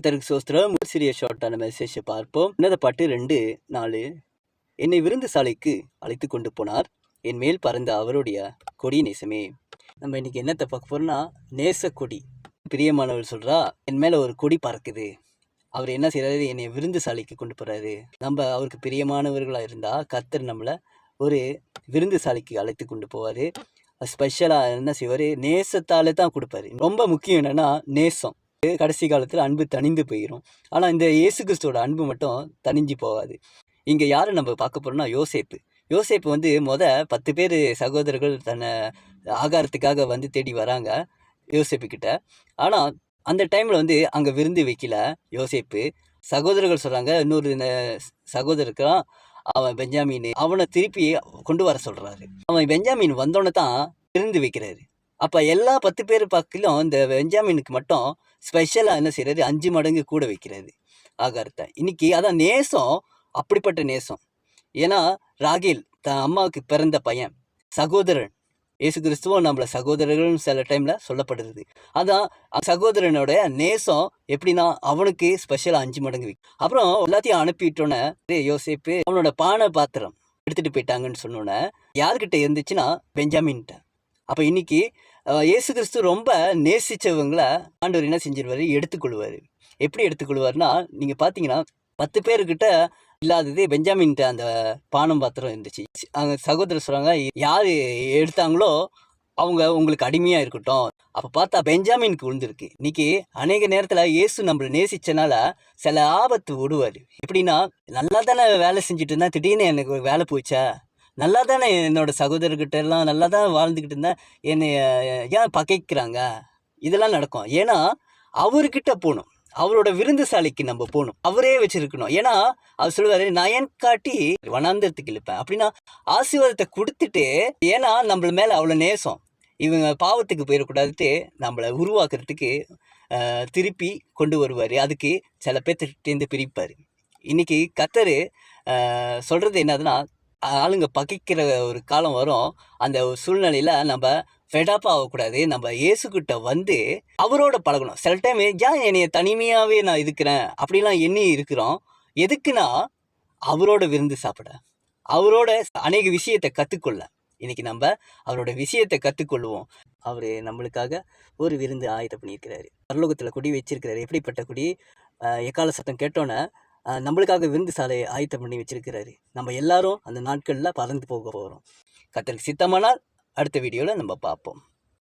கர்த்தருக்கு ஸ்தோத்திரம். ஒரு சிறிய ஷார்ட்டான மெசேஜை பார்ப்போம். உன்னத பாட்டு 2:4. என்னை விருந்துசாலைக்கு அழைத்து கொண்டு போனார், என் மேல் பறந்த அவருடைய கொடி நேசமே. நம்ம இன்னைக்கு என்னத்தை பார்க்க போறோம்னா, நேச கொடி. பிரியமானவர் சொல்றா, என் மேல ஒரு கொடி பறக்குது. அவர் என்ன செய்யறாரு? என்னை விருந்துசாலைக்கு கொண்டு போறாரு. நம்ம அவருக்கு பிரியமானவர்களா இருந்தா கர்த்தர் நம்மளை ஒரு விருந்துசாலைக்கு அழைத்து கொண்டு போவாரு. ஸ்பெஷலா என்ன செய்வாரு? நேசத்தாலே தான் கொடுப்பாரு. ரொம்ப முக்கியம் என்னன்னா நேசம். கடைசி காலத்தில் அன்பு தணிந்து போயிடும். ஆனால் இந்த இயேசு கிறிஸ்துவோட அன்பு மட்டும் தணிஞ்சு போகாது. இங்கே யாரை நம்ம பார்க்க போகிறோம்னா யோசேப்பு. யோசேப்பு 10 பேர் சகோதரர்கள் தன்னை ஆகாரத்துக்காக தேடி வராங்க யோசேப்பு கிட்ட. ஆனால் அந்த டைமில் அங்கே விருந்து வைக்கல யோசேப்பு. சகோதரர்கள் சொல்கிறாங்க, இன்னொரு சகோதரருக்கான் அவன் பெஞ்சாமீன், அவனை திருப்பி கொண்டு வர சொல்கிறாரு. அவன் பெஞ்சாமீன் வந்தோடனே தான் விருந்து வைக்கிறாரு. அப்போ எல்லா 10 பேர் பக்கத்திலும் இந்த பெஞ்சாமீனுக்கு மட்டும் ஸ்பெஷலாக என்ன செய்கிறாரு? 5 மடங்கு கூட வைக்கிறாரு ஆகாரத்தை. இன்னைக்கு அதான் நேசம், அப்படிப்பட்ட நேசம். ஏன்னா ராகேல் தன் அம்மாவுக்கு பிறந்த பையன், சகோதரன். இயேசு கிறிஸ்துவும் நம்மளை சகோதரர்கள் சில டைமில் சொல்லப்படுறது. அதான் சகோதரனோட நேசம் எப்படின்னா அவனுக்கு ஸ்பெஷலாக 5 மடங்கு வைக்கும். அப்புறம் எல்லாத்தையும் அனுப்பிட்டோன்னே யோசேப்பு அவனோட பானை பாத்திரம் எடுத்துகிட்டு போயிட்டாங்கன்னு சொன்னோன்னே யார்கிட்ட இருந்துச்சுன்னா பெஞ்சாமின்ட்ட. அப்போ இன்னைக்கு இயேசு கிறிஸ்து ரொம்ப நேசித்தவங்களை ஆண்டவர் என்ன செஞ்சிருவாரு? எடுத்துக்கொள்வார். எப்படி எடுத்துக்கொள்வார்னா, நீங்கள் பார்த்தீங்கன்னா 10 பேர்கிட்ட இல்லாதது பெஞ்சாமின்ட்ட அந்த பானம் பாத்திரம் இருந்துச்சு. அவங்க சகோதரர் சொல்கிறாங்க, யார் எடுத்தாங்களோ அவங்க உங்களுக்கு அடிமையாக இருக்கட்டும். அப்போ பார்த்தா பெஞ்சாமினுக்கு விழுந்திருக்கு. இன்னைக்கு அநேக நேரத்தில் இயேசு நம்மளை நேசிச்சனால சில ஆபத்து விடுவார். எப்படின்னா, நல்லா தானே வேலை செஞ்சுட்டு இருந்தா திடீர்னு எனக்கு ஒரு வேலை போச்சா, நல்லா தானே என்னோடய சகோதரர்கிட்ட எல்லாம் நல்லா தான் வாழ்ந்துக்கிட்டு இருந்தேன், என்னை ஏன் பகைக்கிறாங்க? இதெல்லாம் நடக்கும். ஏன்னா அவர்கிட்ட போகணும், அவரோட விருந்துசாலைக்கு நம்ம போகணும், அவரே வச்சிருக்கணும். ஏன்னா அவர் சொல்லுவார், நயன் காட்டி வனாந்தரத்துக்கு இழுப்பேன். அப்படின்னா ஆசீர்வாதத்தை கொடுத்துட்டு, ஏன்னா நம்மள மேலே அவ்வளோ நேசம், இவங்க பாவத்துக்கு போயிடக்கூடாதுட்டு நம்மளை உருவாக்குறதுக்கு திருப்பி கொண்டு வருவார். அதுக்கு சில பேர்த்திட்டேருந்து பிரிப்பார். இன்றைக்கி கர்த்தர் சொல்கிறது என்னதுன்னா, ஆளுங்க பகைக்கிற ஒரு காலம் வரும். அந்த சூழ்நிலையில் நம்ம ஃபெடாப் ஆகக்கூடாது. நம்ம இயேசுக்கிட்ட அவரோட பழகணும். சில டைம் ஏன் என்னைய தனிமையாகவே நான் இருக்கிறேன் அப்படிலாம் எண்ணி இருக்கிறோம். எதுக்குன்னா அவரோட விருந்து சாப்பிட, அவரோட அநேக விஷயத்தை கற்றுக்கொள்ள. இன்றைக்கி நம்ம அவரோட விஷயத்தை கற்றுக்கொள்வோம். அவர் நம்மளுக்காக ஒரு விருந்து ஆயத்தம் பண்ணியிருக்கிறாரு. பரலோகத்தில் குடி வச்சிருக்கிறாரு. எப்படிப்பட்ட குடி? எக்கால சத்தம் கேட்டோன்னே நம்மளுக்காக விருந்து சாலையை ஆயத்தம் பண்ணி வச்சிருக்கிறாரு. நம்ம எல்லாரும் அந்த நாட்களில் பறந்து போக போகிறோம். கர்த்தருக்கு சித்தமானால் அடுத்த வீடியோவில் நம்ம பார்ப்போம்.